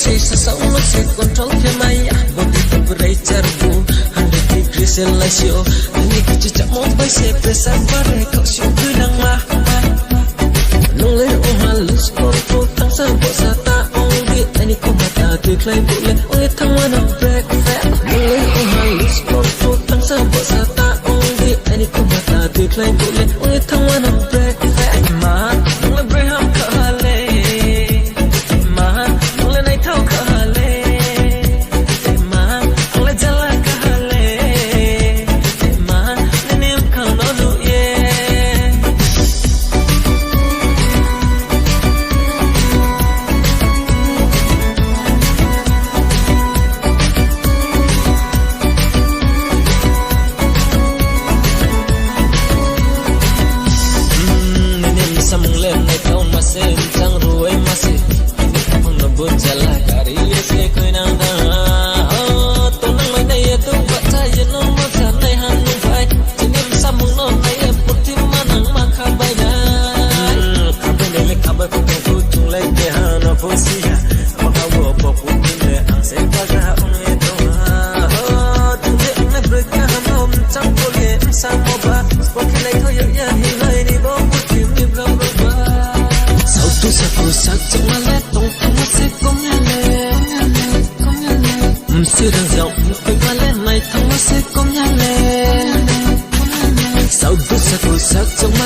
say sa sa ulo say control ke maya body temperature bu 100 degrees Celsius ni kichi cha mo bai say pressure pare ko shu kulang ma nong le o ha lose control tang sa bo sa ta ongi ani ko mata ke klai bu le o thang wa na break fat nong le o ha lose control tang sa bo sa ta ongi ani ko mata ke klai bu le o thang wa na break fat ma nong le braham ka le ma nong le nai thau ka le ma nong le jala ka le ma ne nem ka no lu ye samung lem nai thau ma se chang ruai ma se phong no bu jala kari se koi nang na to nang mai nai to ba cha ye no ma cha nai han nu vai chinim samung no nai put ti ma nang ma kha bai na kha bai le kha bai ko tu chung lai ke ha no pu si ha ma ka wo po pu ti le ang se pa ga ong e to ha tu le na break ka ha mom chang ko le sa mo ba ko ki lai tho ye ya hi lai ni bo tu sa tu sa chung ma le tong tong ma se kom ya le si rang rong koi ma le mai thong ma se kom ya le sao tu sa chung ma